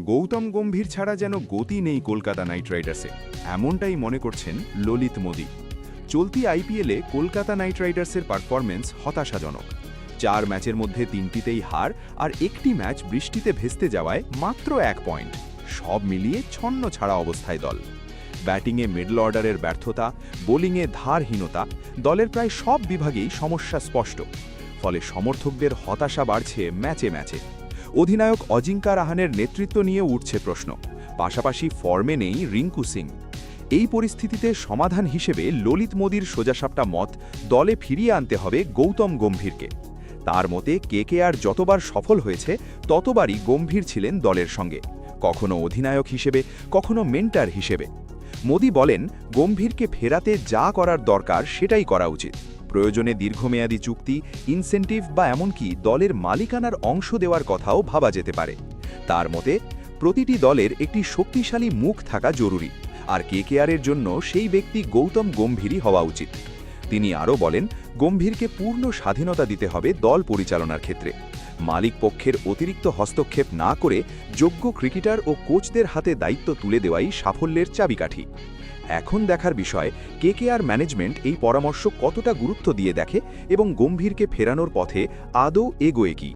গৌতম গম্ভীর ছাড়া যেন গতি নেই কলকাতা নাইট রাইডার্সে, এমনটাই মনে করছেন ললিত মোদি। চলতি আইপিএলে কলকাতা নাইট রাইডার্সের পারফরম্যান্স হতাশাজনক। 4 ম্যাচের মধ্যে 3টিতেই হার, আর একটি ম্যাচ বৃষ্টিতে ভেস্তে যাওয়ায় মাত্র 1 পয়েন্ট। সব মিলিয়ে ছন্ন ছাড়া অবস্থায় দল। ব্যাটিংয়ে মিডল অর্ডারের ব্যর্থতা, বোলিংয়ে ধারহীনতা, দলের প্রায় সব বিভাগেই সমস্যা স্পষ্ট। ফলে সমর্থকদের হতাশা বাড়ছে ম্যাচে ম্যাচে। অধিনায়ক অজিঙ্কা রাহানের নেতৃত্ব নিয়ে উঠছে প্রশ্ন, পাশাপাশি ফর্মে নেই রিঙ্কু সিং। এই পরিস্থিতিতে সমাধান হিসেবে ললিত মোদির সোজাসাপটা মত, দলে ফিরিয়ে আনতে হবে গৌতম গম্ভীরকে। তার মতে কেকেআর যতবার সফল হয়েছে ততবারই গম্ভীর ছিলেন দলের সঙ্গে, কখনো অধিনায়ক হিসেবে, কখনো মেন্টার হিসেবে। মোদি বলেন, গম্ভীরকে ফেরাতে যা করার দরকার সেটাই করা উচিত। প্রয়োজনে দীর্ঘমেয়াদী চুক্তি, ইনসেন্টিভ বা এমনকি দলের মালিকানার অংশ দেওয়ার কথাও ভাবা যেতে পারে। তার মতে প্রতিটি দলের একটি শক্তিশালী মুখ থাকা জরুরি, আর কেকেআরের জন্য সেই ব্যক্তি গৌতম গম্ভীরই হওয়া উচিত। তিনি আরও বলেন, গম্ভীরকে পূর্ণ স্বাধীনতা দিতে হবে দল পরিচালনার ক্ষেত্রে। মালিক পক্ষের অতিরিক্ত হস্তক্ষেপ না করে যোগ্য ক্রিকেটার ও কোচদের হাতে দায়িত্ব তুলে দেওয়াই সাফল্যের চাবিকাঠি। এখন দেখার বিষয়, কেকেআর ম্যানেজমেন্ট এই পরামর্শ কতটা গুরুত্ব দিয়ে দেখে এবং গম্ভীরকে ফেরানোর পথে আদৌ এগোয় কি।